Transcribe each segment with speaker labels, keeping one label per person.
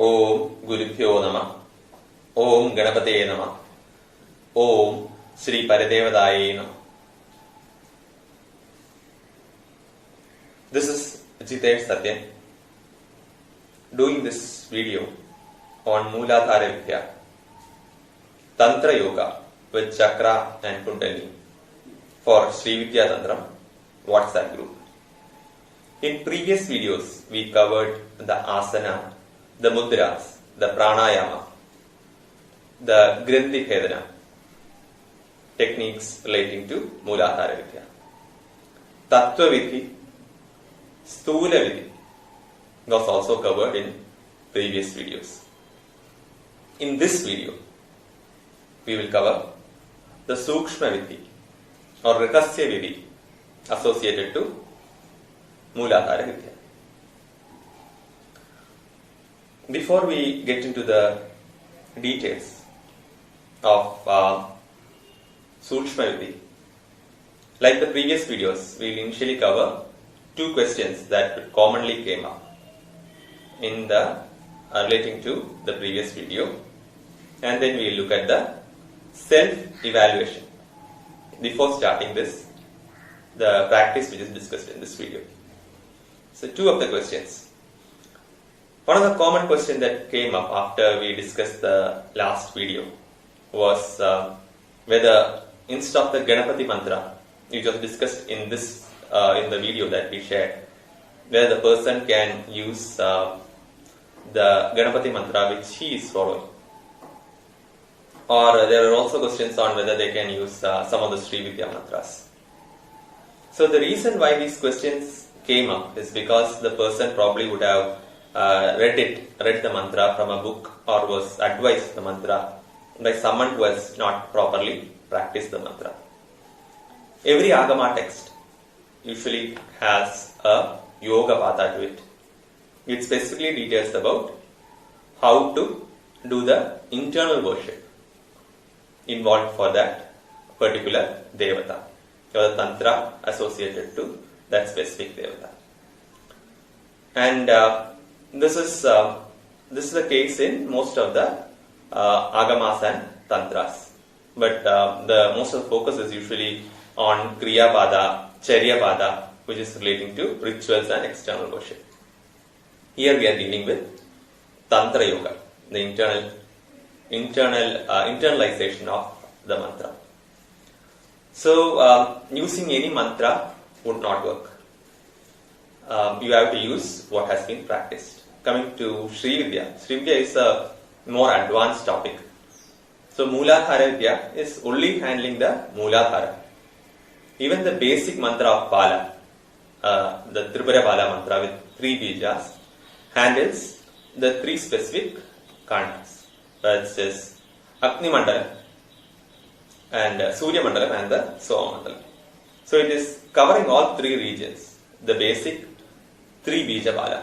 Speaker 1: Om Gurubhyo Namah. Om Ganapate Namah. Om Sri Paridevadaye Namah. This is Jitesh Satyan doing this video on Mooladhara Vidya, Tantra Yoga with Chakra and Kundalini for Sri Vidya Tantram WhatsApp group. In previous videos, we covered the asana, the mudras, the pranayama, the Grinthi Bhedana, techniques relating to Mooladhara Vidya. Tattva Vidhi, Sthula Vidhi was also covered in previous videos. In this video, we will cover the Sukshma Vidhi or Rahasya Vidhi associated to Mooladhara Vidya. Before we get into the details of Sukshma Vidhi, like the previous videos, we will initially cover two questions that commonly came up in the relating to the previous video, and then we will look at the self-evaluation before starting this, the practice which is discussed in this video. So two of the questions. One of the common questions that came up after we discussed the last video was whether instead of the Ganapati mantra, which was discussed in this in the video that we shared, whether the person can use the Ganapati mantra which he is following, or there are also questions on whether they can use some of the Sri Vidya mantras. So the reason why these questions came up is because the person probably would have read the mantra from a book or was advised the mantra by someone who has not properly practiced the mantra. Every Agama text usually has a yoga patha to it. It specifically details about how to do the internal worship involved for that particular devata or the tantra associated to that specific devata. And this is the case in most of the agamas and tantras. But the most of the focus is usually on Kriya Pada, Charya Pada, which is relating to rituals and external worship. Here we are dealing with Tantra Yoga, the internalization of the mantra. So using any mantra would not work. You have to use what has been practiced. Coming to Sri Vidya. Sri Vidya is a more advanced topic. So Mooladhara Vidya is only handling the Mooladhara. Even the basic mantra of Bala, the Tripura Bala mantra with 3 bijas, handles the 3 specific khandas, which is Agni Mandalam and Surya Mandalam and the Soma Mandalam. So it is covering all 3 regions, the basic 3 bija Bala,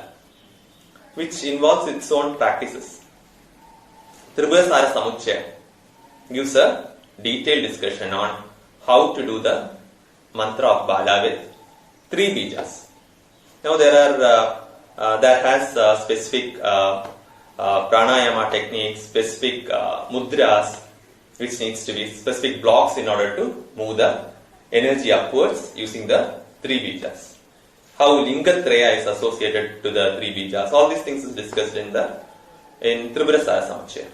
Speaker 1: which involves its own practices. Tripura Sara Samuchaya gives a detailed discussion on how to do the mantra of Bala with 3 bijas. Now there are that has specific pranayama techniques, specific mudras, which needs to be specific blocks in order to move the energy upwards using the 3 bijas. How Lingatraya is associated to the 3 bijas. All these things is discussed in Tripura Sara Samuchaya.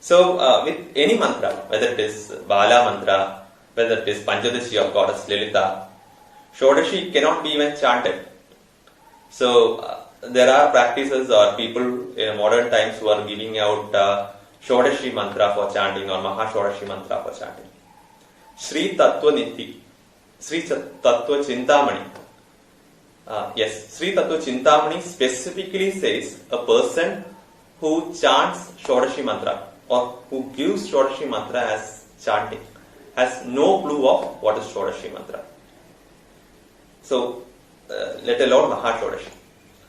Speaker 1: So with any mantra, whether it is Bala mantra, whether it is Panchadashi of goddess Lilita, Shodashi cannot be even chanted. So there are practices or people in modern times who are giving out Shodashi mantra for chanting or Mahashodashi mantra for chanting. Sri Tattva Nithi, Sri Tattva Chintamani. Yes, Sri Tattva Chintamani specifically says a person who chants Shodashi mantra or who gives Shodashi mantra as chanting has no clue of what is Shodashi mantra. So, let alone Mahashodashi.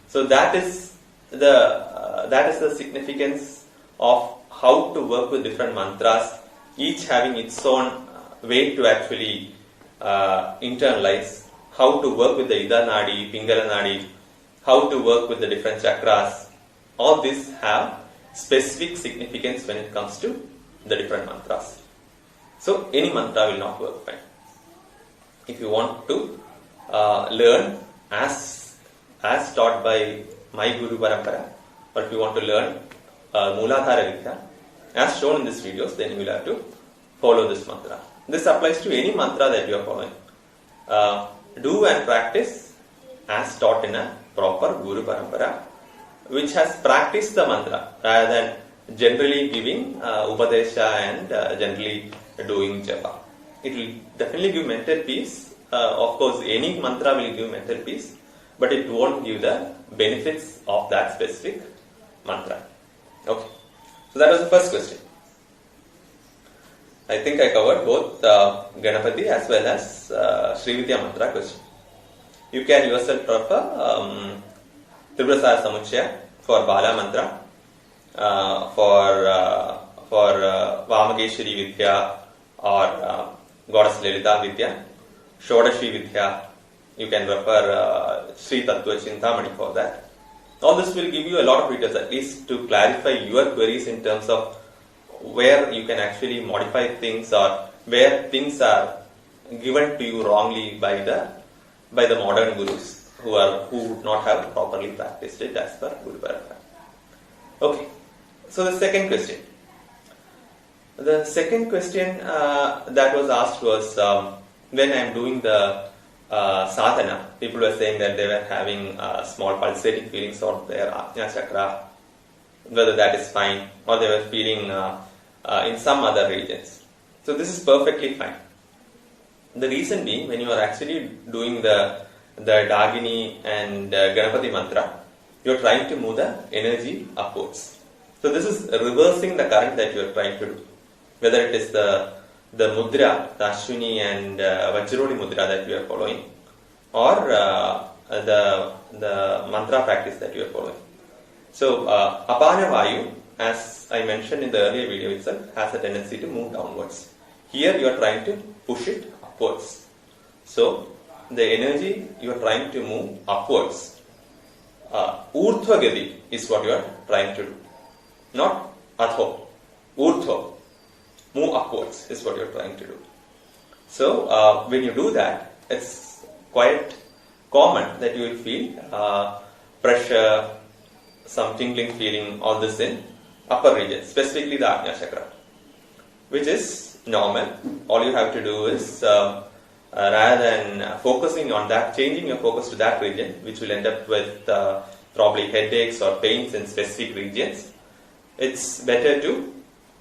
Speaker 1: So that is the significance of how to work with different mantras, each having its own way to actually internalize, how to work with the Ida Nadi, Pingala Nadi, how to work with the different chakras, all these have specific significance when it comes to the different mantras. So any mantra will not work fine. If you want to learn as taught by my Guru Parampara, or if you want to learn Mooladhara Vidya, as shown in these videos, then you will have to follow this mantra. This applies to any mantra that you are following. Do and practice as taught in a proper Guru Parampara, which has practiced the mantra rather than generally giving Upadesha and generally doing japa. It will definitely give mental peace. Of course, any mantra will give mental peace, but it won't give the benefits of that specific mantra. Okay, so that was the first question. I think I covered both Ganapati as well as Srividya mantra question. You can yourself prefer Triprasara Samuchaya for Bala mantra, for Vamageshwari Vidya or Goddess Lilita Vidya, Shodashi Vidya. You can refer Sri Tattva Chintamani for that. All this will give you a lot of videos, at least to clarify your queries in terms of where you can actually modify things or where things are given to you wrongly by the modern gurus who would not have properly practiced it as per Guru Parampara. Okay, so the second question. The second question that was asked was when I am doing the sadhana, people were saying that they were having small pulsating feelings on their Ajna chakra, whether that is fine, or they were feeling in some other regions. So this is perfectly fine. The reason being, when you are actually doing the Dagini and Ganapati mantra, you are trying to move the energy upwards. So this is reversing the current that you are trying to do. Whether it is the mudra, the Ashwini and Vajroli mudra that you are following, or the mantra practice that you are following. So Apana Vayu, as I mentioned in the earlier video itself, has a tendency to move downwards. Here you are trying to push it upwards. So the energy you are trying to move upwards. Urdhva Gati is what you are trying to do. Not Adho. Urdhva. Move upwards is what you are trying to do. So when you do that, it's quite common that you will feel pressure, some tingling feeling, all this in upper region, specifically the Ajna chakra, which is normal. All you have to do is rather than focusing on that, changing your focus to that region, which will end up with probably headaches or pains in specific regions. It's better to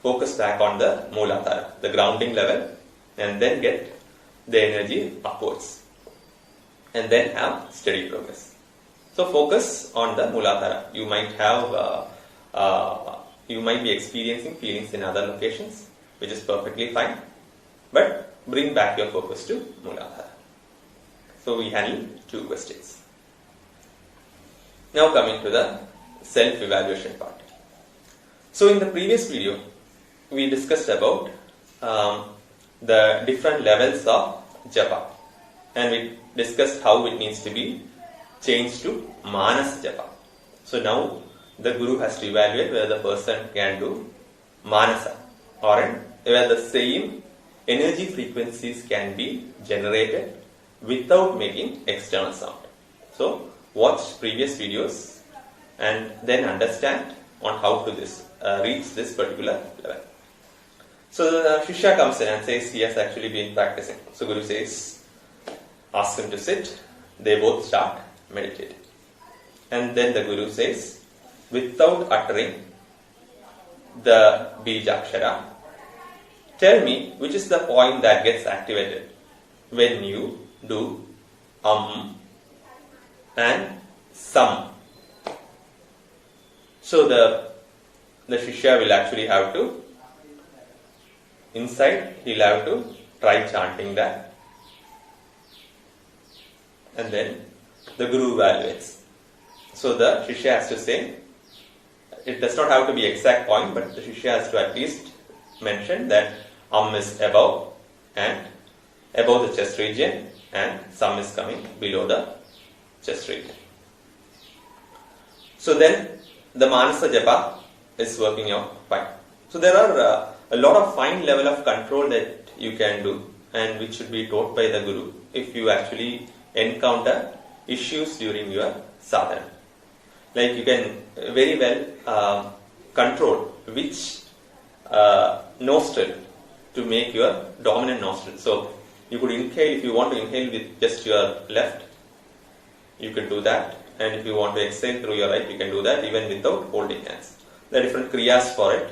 Speaker 1: focus back on the Mooladhara, the grounding level, and then get the energy upwards, and then have steady progress. So focus on the Mooladhara. You might have, you might be experiencing feelings in other locations, which is perfectly fine, but bring back your focus to Mooladhara. So we handle two questions. Now coming to the self-evaluation part. So in the previous video, we discussed about the different levels of japa, and we discussed how it needs to be changed to manas japa. So now the guru has to evaluate whether the person can do manasa, or whether the same energy frequencies can be generated without making external sound. So watch previous videos and then understand on how to reach this particular level. So the Shishya comes in and says he has actually been practicing. So Guru says, ask him to sit. They both start meditating. And then the Guru says, without uttering the Bijakshara, tell me which is the point that gets activated when you do and Sam. So the Shishya will actually have to, inside he'll have to try chanting that, and then the Guru evaluates. So the Shishya has to say, it does not have to be exact point, but the Shishya has to at least mention that is above and above the chest region, and Sam is coming below the chest region. So then the Manasa Japa is working out fine. So there are a lot of fine level of control that you can do and which should be taught by the Guru if you actually encounter issues during your sadhana. Like you can very well control which nostril to make your dominant nostril. So you could inhale, if you want to inhale with just your left, you could do that. And if you want to exhale through your right, you can do that even without holding hands. There are different kriyas for it,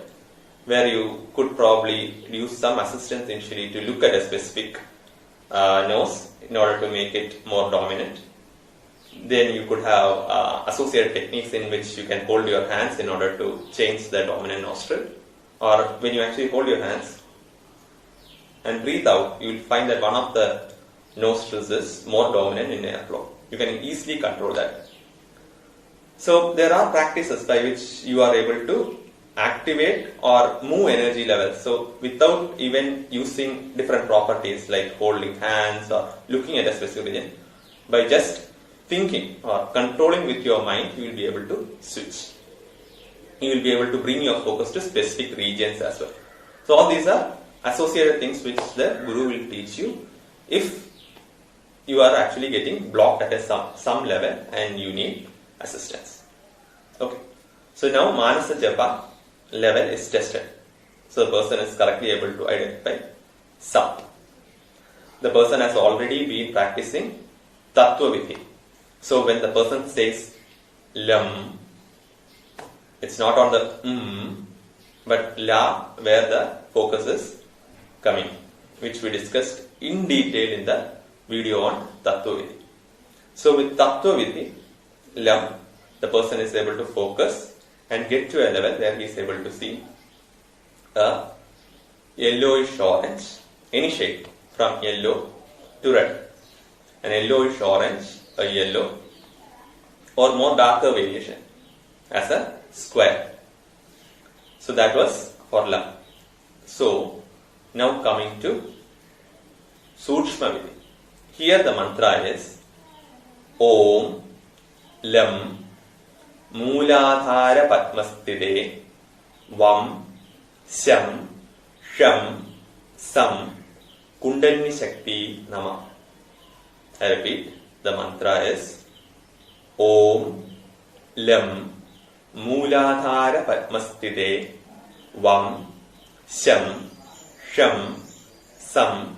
Speaker 1: where you could probably use some assistance initially to look at a specific nose in order to make it more dominant. Then you could have associated techniques in which you can hold your hands in order to change the dominant nostril. Or when you actually hold your hands and breathe out, you will find that one of the nostrils is more dominant in airflow. You can easily control that. So there are practices by which you are able to activate or move energy levels. So without even using different properties like holding hands or looking at a specific region, by just thinking or controlling with your mind, you will be able to switch. You will be able to bring your focus to specific regions as well. So all these are associated things which the Guru will teach you if you are actually getting blocked at some level and you need assistance. Okay. So now Manasa Japa level is tested. So the person is correctly able to identify some. The person has already been practicing Tattva Vidhi. So when the person says Lam, it's not on the but La where the focus is coming, which we discussed in detail in the video on Tattva Vidhi. So with Tattva Vidhi, Lam, the person is able to focus and get to a level where he is able to see a yellowish orange, any shade from yellow to red. An yellowish orange, a yellow, or more darker variation as a square. So that was for Lam. So now coming to Sukshma Vidhi. Here the mantra is Om Lam Mooladhara Padmastide Vam Sham Sham Sam Kundalini Shakti Nama. I repeat, the mantra is Om Lam Mooladhara Padmastide Vam Sham Sham Sam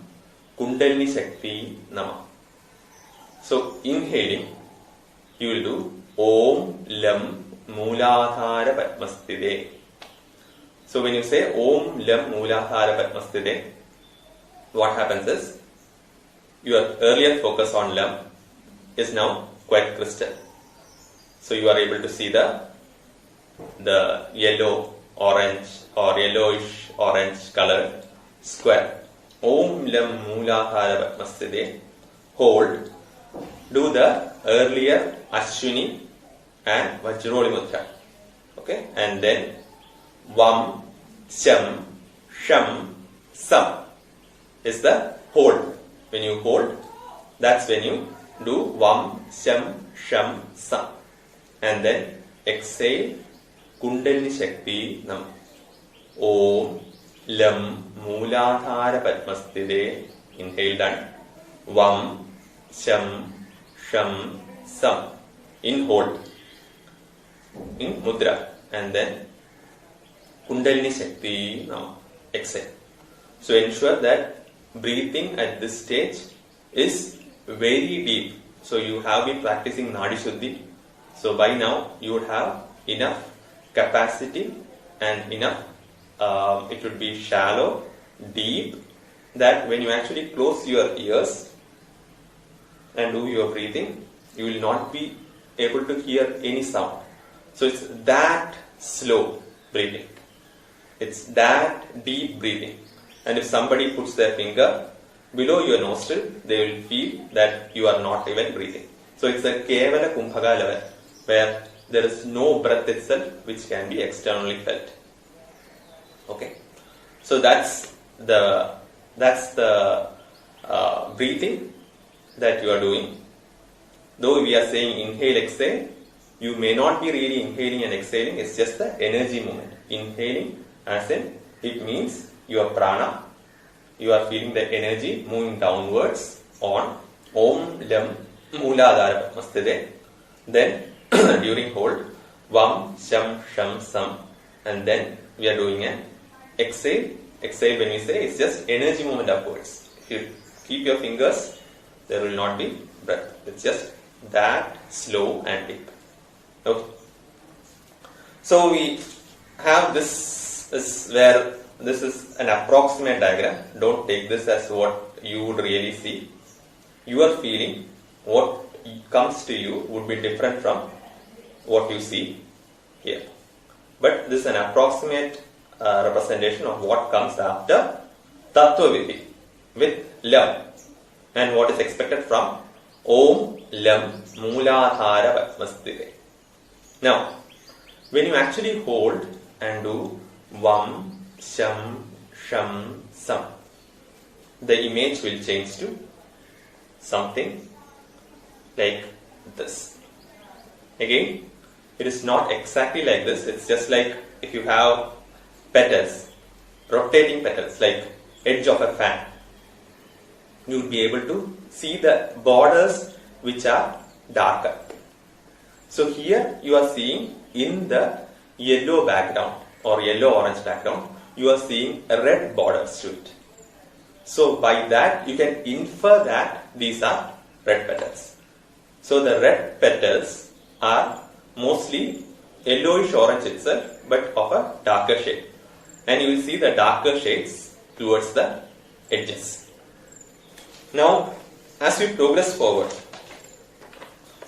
Speaker 1: Kundalini Shakti Nama. So inhaling, you will do Om Lam Mooladhara Padmastide. So when you say Om Lam Mooladhara Padmastide, what happens is your earlier focus on Lam is now quite crystal. So you are able to see the yellow orange or yellowish orange color square. Om Lam Mooladhara Padmastide. Hold. Do the earlier Ashwini and Vajroli Mudra. Okay, and then Vam Sham Sham Sam is the hold. When you hold, that's when you do Vam Sham Sham Sam, and then exhale Kundalini Shakti Nam. Om Lam Mooladhara Padmastide. Inhale done. Vam Sham Sham Sam. In hold. In mudra. And then Kundalini Shakti Nam. Exhale. So ensure that breathing at this stage is very deep. So you have been practicing Nadi Shuddhi. So by now you would have enough capacity and enough, it would be shallow, deep, that when you actually close your ears and do your breathing, you will not be able to hear any sound. So it's that slow breathing. It's that deep breathing. And if somebody puts their finger below your nostril, they will feel that you are not even breathing. So it's a Kevala Kumbhaga level where there is no breath itself which can be externally felt. Okay. So that's the breathing that you are doing. Though we are saying inhale, exhale, you may not be really inhaling and exhaling, it's just the energy movement. Inhaling as in, it means your prana, you are feeling the energy moving downwards on Om Lam Mooladhara Padmasthite. Then during hold, Vam Sham Sham Sam, and then we are doing an exhale. Exhale, when we say, it's just energy movement upwards. If you keep your fingers, there will not be breath. It's just that slow and deep. Okay. So we have this is where this is an approximate diagram. Don't take this as what you would really see. Your feeling, what comes to you would be different from what you see here. But this is an approximate representation of what comes after Tattva Vidhi with Lam and what is expected from Om Lam Mooladhara Padmasthite. Now, when you actually hold and do Vam Sham Sham Sam, the image will change to something like this. Again, it is not exactly like this. It's just like if you have petals, rotating petals, like edge of a fan. You will be able to see the borders which are darker. So here you are seeing in the yellow background or yellow-orange background, you are seeing red borders to it. So by that you can infer that these are red petals. So the red petals are mostly yellowish orange itself, but of a darker shade. And you will see the darker shades towards the edges. Now, as we progress forward,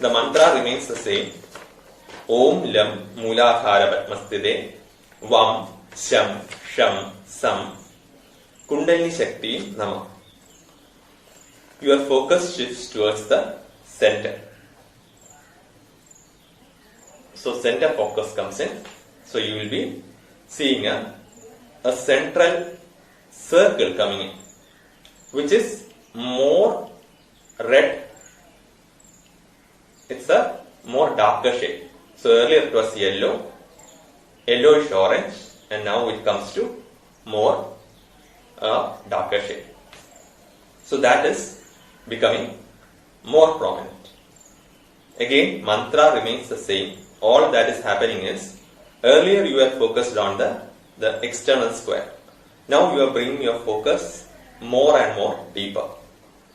Speaker 1: the mantra remains the same. Om Lam Mooladhara Padmasthite Vam Sham Sham Sam Kundalini Shakti Nama. Your focus shifts towards the center. So center focus comes in. So you will be seeing a central circle coming in, which is more red. It's a more darker shade. So earlier it was yellow, yellowish orange, and now it comes to more darker shade. So that is becoming more prominent. Again, mantra remains the same. All that is happening is, earlier you were focused on the external square. Now you are bringing your focus more and more deeper.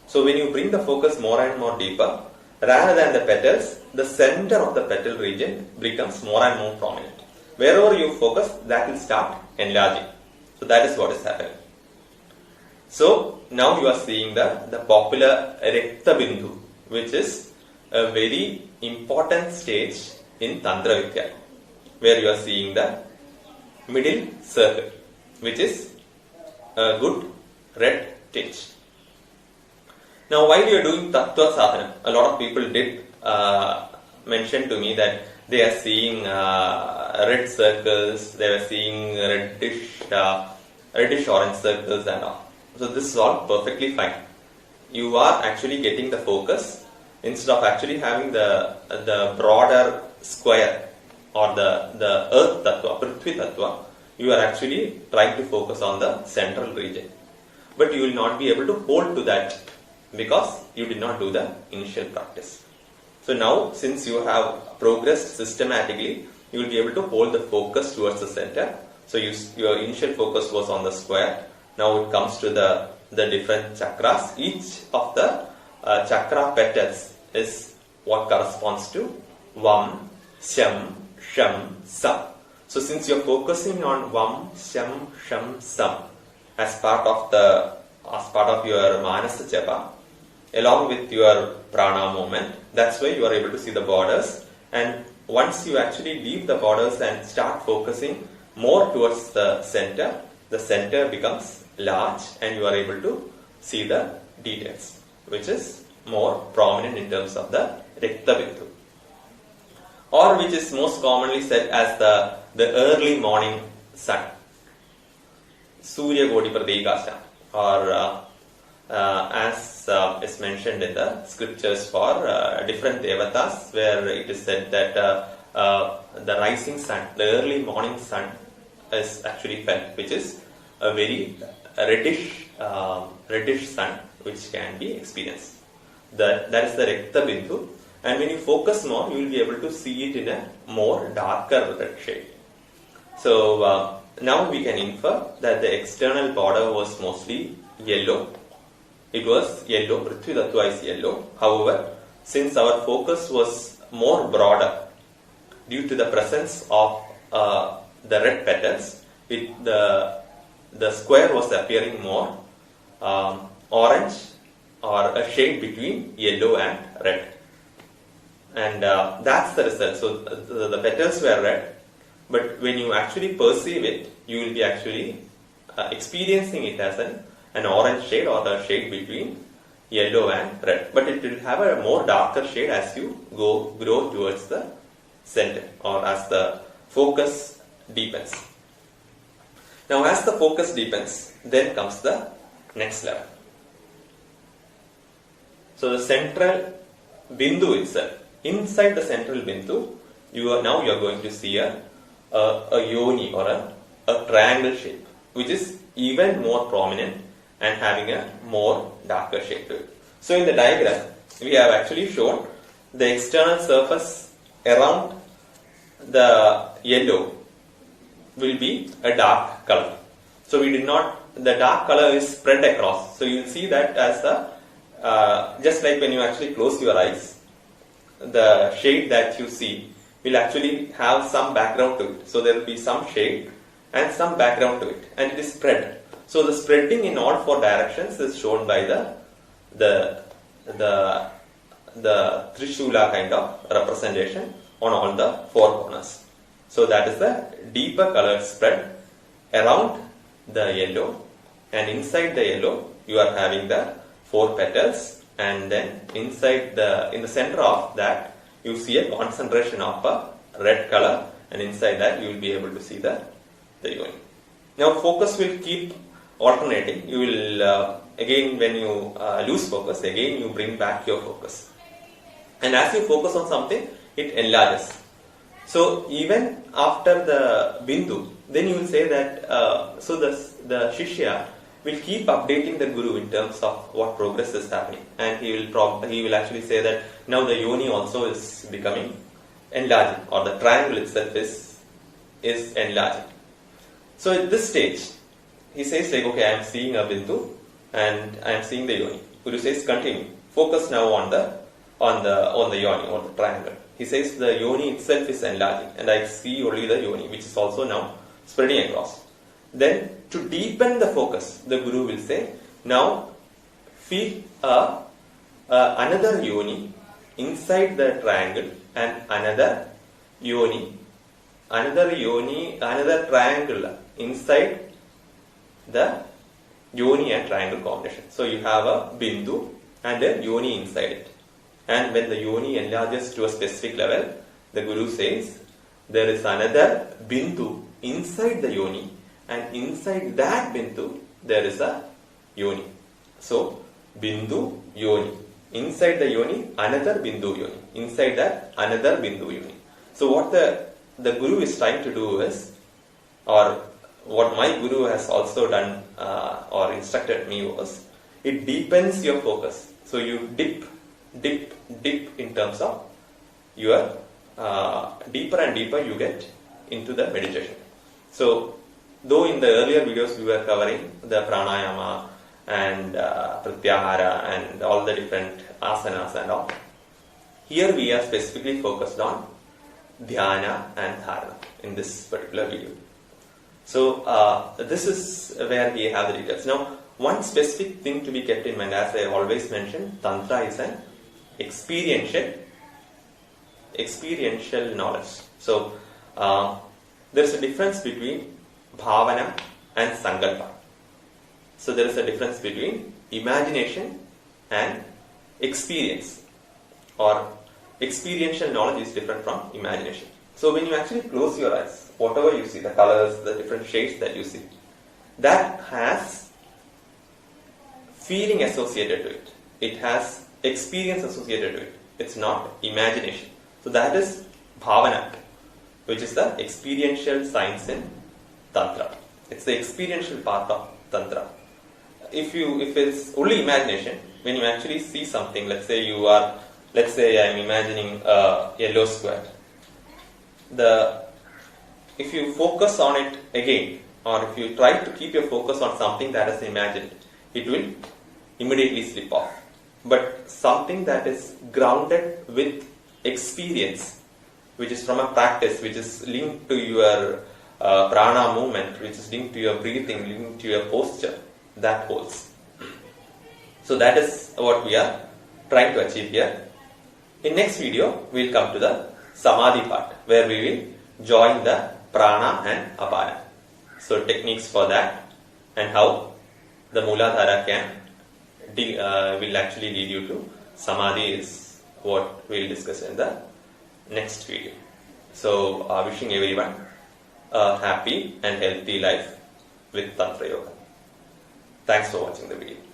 Speaker 1: So when you bring the focus more and more deeper, rather than the petals, the center of the petal region becomes more and more prominent. Wherever you focus, that will start enlarging. So that is what is happening. So now you are seeing the popular Rakta Bindu, which is a very important stage in Tantra Vidya, where you are seeing the middle circle, which is a good red tinge. Now, while you are doing Tattva Sadhana, a lot of people did mention to me that they are seeing red circles, they are seeing reddish orange circles and all. So this is all perfectly fine. You are actually getting the focus instead of actually having the broader square or the earth tattva, Prithvi tattva. You are actually trying to focus on the central region. But you will not be able to hold to that because you did not do the initial practice. So now, since you have progressed systematically, you will be able to hold the focus towards the center. So your initial focus was on the square. Now it comes to the different chakras. Each of the chakra petals is what corresponds to Vam, Sham, Sham, Sam. So since you are focusing on Vam, Sham, Sham, Sam as part of your Manasa Japa, along with your prana movement, that's why you are able to see the borders. And once you actually leave the borders and start focusing more towards the center becomes large and you are able to see the details, which is more prominent in terms of the Rakta Bindu, or which is most commonly said as the early morning sun, Surya Koti Pradikasha, or as is mentioned in the scriptures for different devatas, where it is said that the rising sun, the early morning sun is actually felt, which is a very reddish sun which can be experienced. That is the Rakta Bindu, and when you focus more, you will be able to see it in a more darker red shade. So now we can infer that the external border was mostly yellow. It was yellow, Prithvi Tattva is yellow. However, since our focus was more broader due to the presence of the red petals, the square was appearing more orange or a shade between yellow and red. And that's the result. So the petals were red, but when you actually perceive it, you will be actually experiencing it as an orange shade or a shade between yellow and red. But it will have a more darker shade as you grow towards the center or as the focus deepens. Now as the focus deepens, then comes the next level. So the central bindu itself, inside the central bindu, you are going to see a yoni or a triangle shape, which is even more prominent and having a more darker shade to it. So in the diagram, we have actually shown the external surface around the yellow will be a dark color. So the dark color is spread across. So you will see that as just like when you actually close your eyes, the shade that you see will actually have some background to it. So there will be some shade and some background to it, and it is spread. So the spreading in all four directions is shown by the Trishula kind of representation on all the four corners. So that is the deeper color spread around the yellow, and inside the yellow you are having the four petals, and then in the center of that you see a concentration of a red color, and inside that you will be able to see the yoni. Now focus will keep alternating. You will again, when you lose focus, again you bring back your focus, and as you focus on something, it enlarges. So even after the bindu, then you will say that so the shishya will keep updating the guru in terms of what progress is happening, and he will actually say that now the yoni also is becoming enlarging, or the triangle itself is enlarging. So at this stage, he says like, okay, I am seeing a bindu and I am seeing the yoni. Guru says continue, focus now on the yoni or the triangle. He says the yoni itself is enlarging, and I see only the yoni, which is also now spreading across. Then to deepen the focus, the guru will say, now feel another yoni inside the triangle, and another triangle inside the yoni and triangle combination. So you have a bindu and a yoni inside it. And when the yoni enlarges to a specific level, the guru says there is another bindu inside the yoni, and inside that bindu there is a yoni. So bindu yoni, inside the yoni another bindu yoni, inside that another bindu yoni. So what the guru is trying to do is, or what my guru has also done or instructed me was, it deepens your focus. So you dip in terms of your deeper and deeper you get into the meditation. So though in the earlier videos we were covering the pranayama and pratyahara and all the different asanas and all, here we are specifically focused on dhyana and dharana in this particular video. So this is where we have the details. Now one specific thing to be kept in mind, as I always mention, tantra is an experiential knowledge. So there is a difference between bhavana and sankalpa. So there is a difference between imagination and experience, or experiential knowledge is different from imagination. So when you actually close your eyes, whatever you see, the colors, the different shades that you see, that has feeling associated to it. It has experience associated to it. It's not imagination. So that is bhavana, which is the experiential science in Tantra. It's the experiential part of Tantra. If it's only imagination, when you actually see something, let's say I'm imagining a yellow square. If you focus on it again, or if you try to keep your focus on something that is imagined, it will immediately slip off. But something that is grounded with experience, which is from a practice, which is linked to your prana movement, which is linked to your breathing, linked to your posture, that holds. So that is what we are trying to achieve here. In next video, we will come to the samadhi part, where we will join the prana and apana. So techniques for that and how the Mooladhara will actually lead you to samadhi is what we will discuss in the next video. So wishing everyone a happy and healthy life with Tantra Yoga. Thanks for watching the video.